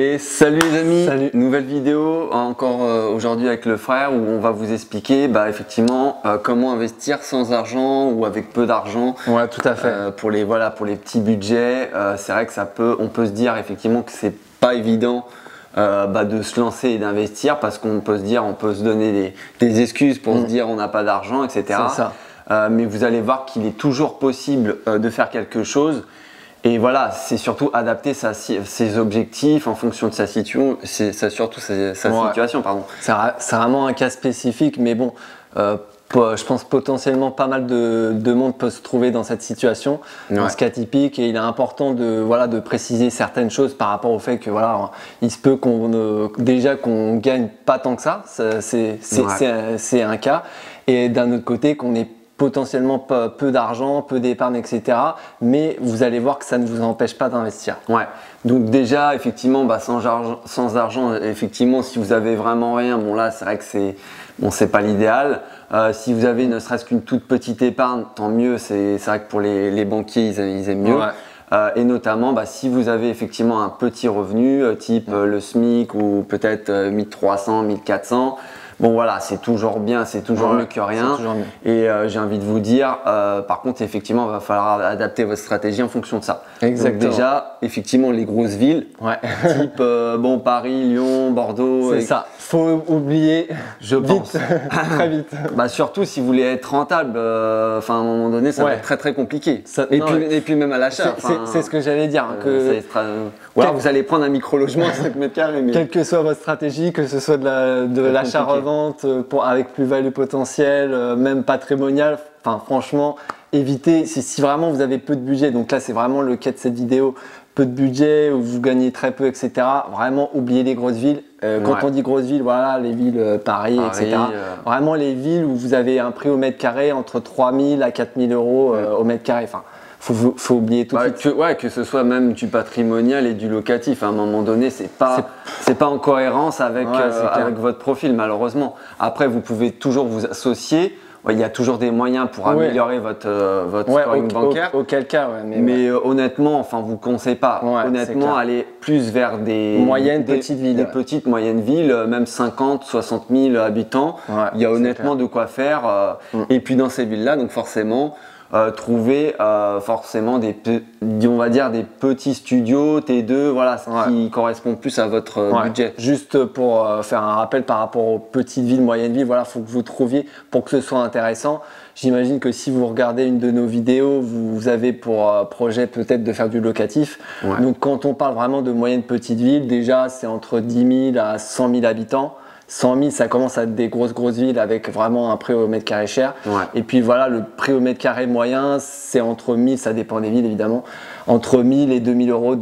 Et salut les amis, Salut. Nouvelle vidéo encore aujourd'hui avec le frère où on va vous expliquer effectivement comment investir sans argent ou avec peu d'argent. Ouais, tout à fait. Pour les petits budgets, c'est vrai que on peut se dire effectivement que c'est pas évident de se lancer et d'investir parce qu'on peut se donner des excuses pour se dire on n'a pas d'argent, etc. C'est ça. Mais vous allez voir qu'il est toujours possible de faire quelque chose. Et voilà, c'est surtout adapter ses objectifs en fonction de sa situation. Situation. Pardon. C'est vraiment un cas spécifique, mais bon, je pense potentiellement pas mal de monde peut se trouver dans cette situation, dans ce cas typique, et il est important de préciser certaines choses par rapport au fait que il se peut qu'on gagne pas tant que ça, c'est un cas, et d'un autre côté qu'on ait potentiellement peu d'argent, peu d'épargne, etc. Mais vous allez voir que ça ne vous empêche pas d'investir. Ouais. Donc déjà, effectivement, sans argent, effectivement, si vous avez vraiment rien, bon là, c'est vrai que c'est pas l'idéal. Si vous avez ne serait-ce qu'une toute petite épargne, tant mieux. C'est vrai que pour les banquiers, ils aiment mieux. Ouais. Et notamment, si vous avez effectivement un petit revenu, type le SMIC ou peut-être 1300, 1400. Bon voilà, c'est toujours bien, c'est toujours mieux que rien. Et j'ai envie de vous dire, par contre, effectivement, il va falloir adapter votre stratégie en fonction de ça. Exactement. Donc déjà, effectivement, les grosses villes, type Paris, Lyon, Bordeaux. C'est ça. Faut oublier, je pense, très vite. Surtout si vous voulez être rentable, à un moment donné, ça va être très très compliqué. Et puis même à l'achat. C'est ce que j'allais dire. Vous allez prendre un micro-logement à 5 mètres carrés. Quelle que soit votre stratégie, que ce soit de l'achat-revente, avec plus-value potentielle, même patrimoniale, franchement, évitez, si vraiment vous avez peu de budget, donc là c'est vraiment le cas de cette vidéo, peu de budget, où vous gagnez très peu, etc. Vraiment, oubliez les grosses villes. Quand on dit grosses villes, voilà, les villes Paris, etc. Vraiment les villes où vous avez un prix au mètre carré entre 3 000 à 4 000 euros au mètre carré. Faut oublier tout de suite. Que ce soit même du patrimonial et du locatif. À un moment donné, c'est pas en cohérence avec votre profil, malheureusement. Après, vous pouvez toujours vous associer. Il y a toujours des moyens pour améliorer votre scoring bancaire. Auquel cas, mais honnêtement, vous ne conseillez pas. Honnêtement, aller plus vers des petites moyennes villes, même 50, 60 000 habitants. Il y a honnêtement de quoi faire. Et puis dans ces villes-là, donc forcément, trouver forcément des petits studios T2, qui correspondent plus à votre budget. Juste pour faire un rappel par rapport aux petites villes, moyennes villes, faut que vous trouviez pour que ce soit intéressant. J'imagine que si vous regardez une de nos vidéos, vous avez pour projet peut-être de faire du locatif. Donc quand on parle vraiment de moyenne petite ville, déjà c'est entre 10 000 à 100 000 habitants. 100 000, ça commence à être des grosses villes avec vraiment un prix au mètre carré cher. Et puis le prix au mètre carré moyen, c'est entre 1000, ça dépend des villes évidemment, entre 1000 et 2000 euros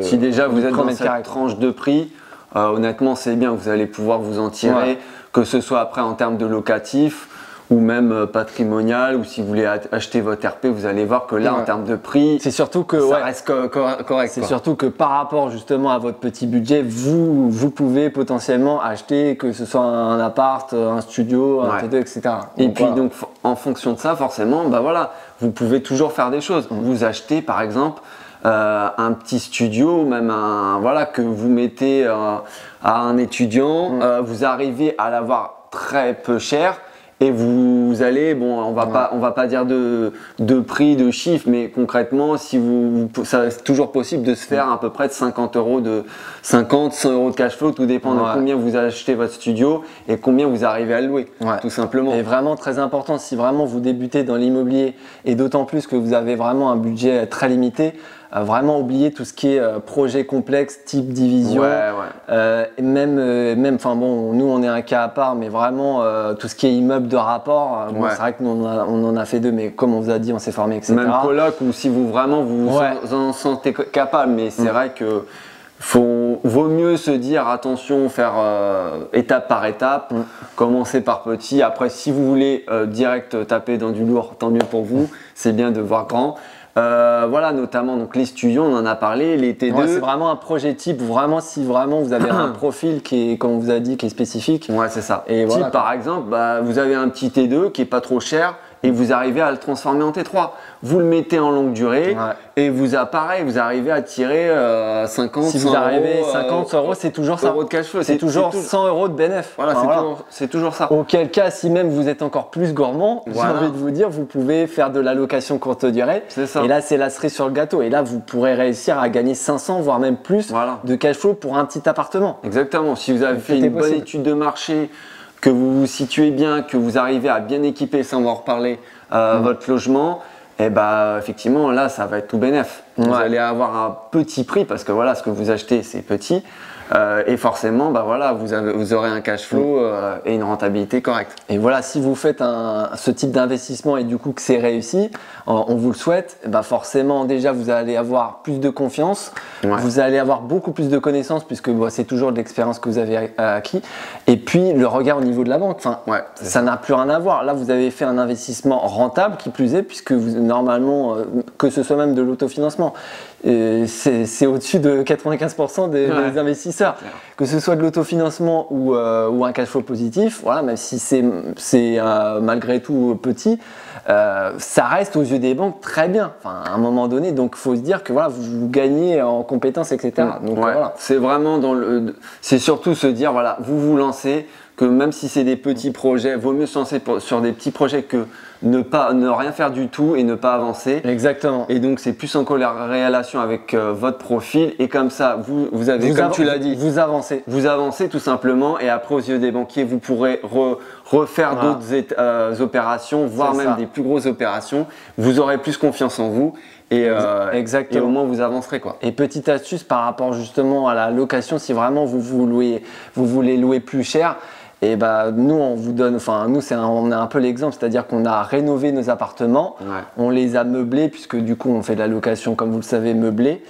si déjà vous êtes dans cette tranche de prix, honnêtement c'est bien, vous allez pouvoir vous en tirer, que ce soit après en termes de locatif ou même patrimonial, ou si vous voulez acheter votre RP, vous allez voir que là en termes de prix, c'est surtout que ça reste correct. C'est surtout que par rapport justement à votre petit budget, vous pouvez potentiellement acheter, que ce soit un appart, un studio, un T2, etc. Et puis donc en fonction de ça, forcément, vous pouvez toujours faire des choses. Vous achetez par exemple un petit studio, même que vous mettez à un étudiant, vous arrivez à l'avoir très peu cher. Et vous allez, on va pas dire de prix, de chiffres, mais concrètement, c'est toujours possible de se faire à peu près de 50 euros 100 euros de cash flow, tout dépend de combien vous achetez votre studio et combien vous arrivez à le louer, tout simplement. Et vraiment très important, si vraiment vous débutez dans l'immobilier, et d'autant plus que vous avez vraiment un budget très limité, vraiment oublier tout ce qui est projet complexe, type division, même, nous on est un cas à part, mais vraiment tout ce qui est immeuble de rapport, c'est vrai que nous on en a fait 2, mais comme on vous a dit, on s'est formé, etc. Même coloc, ou si vous en sentez capable, mais c'est vrai que vaut mieux se dire attention, faire étape par étape, commencer par petit. Après, si vous voulez direct taper dans du lourd, tant mieux pour vous, c'est bien de voir grand. Notamment donc les studios, on en a parlé, les T2. C'est vraiment un projet type, si vraiment vous avez un profil qui est, comme on vous a dit, qui est spécifique. C'est ça. Et type, par exemple, vous avez un petit T2 qui est pas trop cher et vous arrivez à le transformer en T3. Vous le mettez en longue durée et vous arrivez à tirer 50, si 100 vous arrivez euros, 50 euros, c'est toujours ça. Euros de cash flow. C'est toujours 100 euros de bénéfice. Voilà, c'est toujours ça. Auquel cas, si même vous êtes encore plus gourmand, j'ai envie de vous dire, vous pouvez faire de la location courte durée. C'est ça. Et là, c'est la cerise sur le gâteau. Et là, vous pourrez réussir à gagner 500, voire même plus de cash flow pour un petit appartement. Exactement. Si vous avez fait une bonne étude de marché, que vous vous situez bien, que vous arrivez à bien équiper, ça on va en reparler, votre logement, et bah effectivement là ça va être tout bénef. Vous allez avoir un petit prix parce que voilà, ce que vous achetez c'est petit. Et forcément, bah voilà, vous aurez un cash flow et une rentabilité correcte. Et voilà, si vous faites ce type d'investissement et du coup que c'est réussi, on vous le souhaite, bah forcément déjà vous allez avoir plus de confiance, vous allez avoir beaucoup plus de connaissances puisque c'est toujours de l'expérience que vous avez acquis. Et puis le regard au niveau de la banque, ça n'a plus rien à voir. Là, vous avez fait un investissement rentable qui plus est puisque normalement, que ce soit même de l'autofinancement, c'est au-dessus de 95% des investisseurs. Que ce soit de l'autofinancement ou un cash flow positif, voilà, même si c'est malgré tout petit, ça reste aux yeux des banques très bien. Enfin, à un moment donné, donc il faut se dire que voilà, vous gagnez en compétences, etc. Donc voilà. C'est vraiment c'est surtout se dire voilà, vous lancez. Que même si c'est des petits projets, vaut mieux se lancer sur des petits projets que ne rien faire du tout et ne pas avancer. Exactement. Et donc c'est plus en corrélation avec votre profil et comme ça vous avez, comme tu l'as dit, vous avancez. Vous avancez tout simplement et après aux yeux des banquiers vous pourrez refaire d'autres opérations, voire même des plus grosses opérations. Vous aurez plus confiance en vous. Et au moins vous avancerez quoi. Et petite astuce par rapport justement à la location, si vraiment vous voulez louer plus cher, et bah nous on vous donne, on a un peu l'exemple, c'est-à-dire qu'on a rénové nos appartements, on les a meublés puisque du coup on fait de la location comme vous le savez meublée.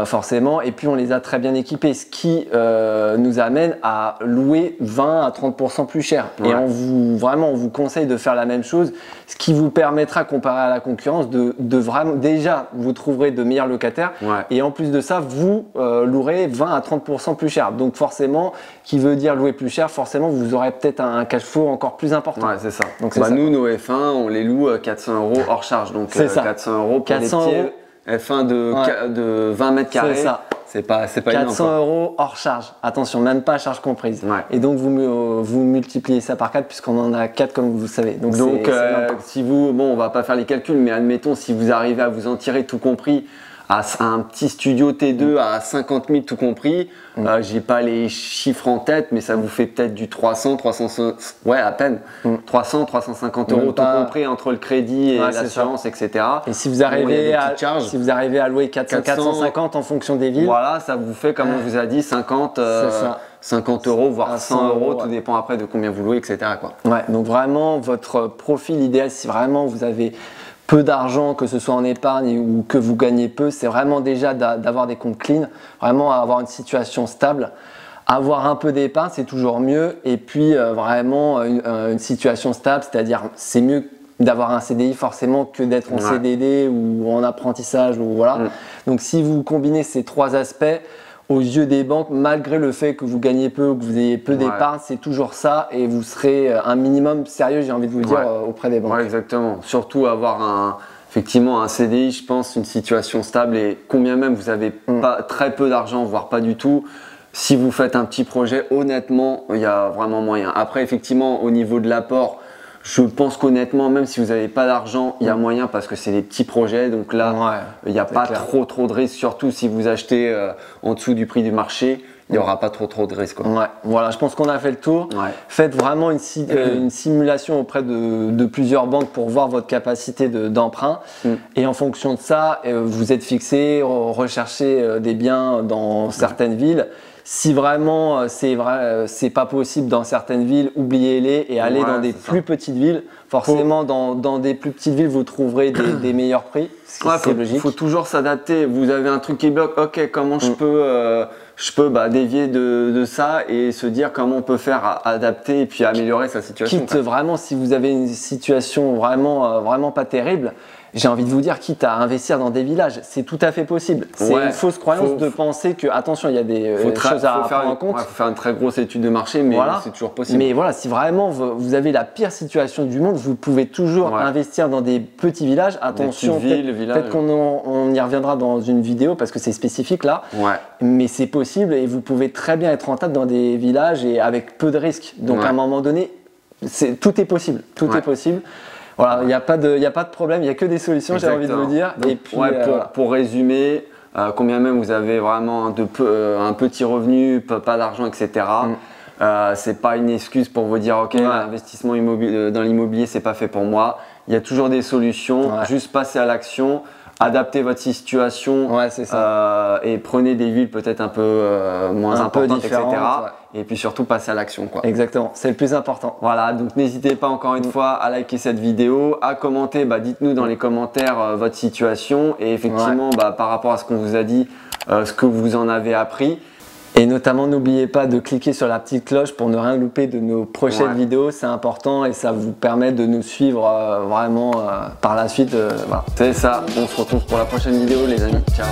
Forcément, et puis on les a très bien équipés, ce qui nous amène à louer 20 à 30% plus cher. Et on vous conseille de faire la même chose, ce qui vous permettra, comparé à la concurrence, de vraiment, déjà, vous trouverez de meilleurs locataires, et en plus de ça, vous louerez 20 à 30% plus cher. Donc forcément, qui veut dire louer plus cher, forcément, vous aurez peut-être un cash flow encore plus important. Ouais, c'est ça. Donc nous, nos F1, on les loue 400 € hors charge. Donc 400 € pour 400 les petits F1 de 20 mètres carrés, c'est pas énorme. 400 € hors charge, attention, même pas charge comprise. Et donc vous multipliez ça par 4 puisqu'on en a 4 comme vous savez. Donc si vous, on va pas faire les calculs, mais admettons si vous arrivez à vous en tirer tout compris, à un petit studio T2 à 50 000 tout compris, j'ai pas les chiffres en tête, mais ça vous fait peut-être du 300, à peine, 300, 350 € tout compris entre le crédit et l'assurance, etc. Et si vous arrivez à louer 450 en fonction des villes, voilà, ça vous fait, comme on vous a dit, 50 €, voire 100 €, tout dépend après de combien vous louez, etc. quoi. Donc vraiment, votre profil idéal, si vraiment vous avez peu d'argent, que ce soit en épargne ou que vous gagnez peu, c'est vraiment déjà d'avoir des comptes clean, vraiment avoir une situation stable. Avoir un peu d'épargne, c'est toujours mieux. Et puis vraiment une situation stable, c'est-à-dire c'est mieux d'avoir un CDI forcément que d'être en CDD ou en apprentissage. Donc si vous combinez ces trois aspects, aux yeux des banques, malgré le fait que vous gagnez peu ou que vous ayez peu d'épargne, c'est toujours ça et vous serez un minimum sérieux, j'ai envie de vous dire, auprès des banques. Ouais, exactement. Surtout avoir effectivement un CDI, je pense, une situation stable et combien même vous avez pas très peu d'argent, voire pas du tout. Si vous faites un petit projet, honnêtement, il y a vraiment moyen. Après, effectivement, au niveau de l'apport, je pense qu'honnêtement, même si vous n'avez pas d'argent, il y a moyen parce que c'est des petits projets. Donc là, il n'y a pas trop de risques, surtout si vous achetez en dessous du prix du marché. Il n'y aura pas trop de risques. Voilà, je pense qu'on a fait le tour. Faites vraiment une simulation auprès de plusieurs banques pour voir votre capacité d'emprunt. Et en fonction de ça, vous êtes fixé, recherchez des biens dans certaines villes. Si vraiment c'est pas possible dans certaines villes, oubliez-les et allez dans des plus petites villes. Forcément, dans des plus petites villes, vous trouverez des meilleurs prix. C'est logique. Il faut toujours s'adapter. Vous avez un truc qui bloque, ok, comment je peux dévier de ça et se dire comment on peut faire adapter et puis améliorer sa situation. Quitte vraiment, si vous avez une situation vraiment pas terrible, j'ai envie de vous dire, quitte à investir dans des villages, c'est tout à fait possible. C'est une fausse croyance de penser que, attention, il y a des choses à prendre en compte. Il faut faire une très grosse étude de marché, mais c'est toujours possible. Mais voilà, si vraiment vous avez la pire situation du monde, vous pouvez toujours investir dans des petits villages. Attention, peut-être qu'on y reviendra dans une vidéo parce que c'est spécifique là. Mais c'est possible et vous pouvez très bien être rentable dans des villages et avec peu de risques. Donc à un moment donné, tout est possible. Tout est possible. Voilà, il n'y a pas de problème, il n'y a que des solutions, j'ai envie de vous dire. Donc, et puis, pour résumer, combien même vous avez vraiment un petit revenu, pas d'argent, etc. C'est pas une excuse pour vous dire ok, l'investissement dans l'immobilier c'est pas fait pour moi. Il y a toujours des solutions, juste passer à l'action. Adaptez votre situation et prenez des villes peut-être un peu moins importantes, etc. Et puis surtout passer à l'action. Exactement, c'est le plus important. Voilà, donc n'hésitez pas encore une fois à liker cette vidéo, à commenter, dites-nous dans les commentaires votre situation et effectivement par rapport à ce qu'on vous a dit, ce que vous en avez appris. Et notamment, n'oubliez pas de cliquer sur la petite cloche pour ne rien louper de nos prochaines vidéos. C'est important et ça vous permet de nous suivre vraiment par la suite. C'est ça. On se retrouve pour la prochaine vidéo, les amis. Ciao.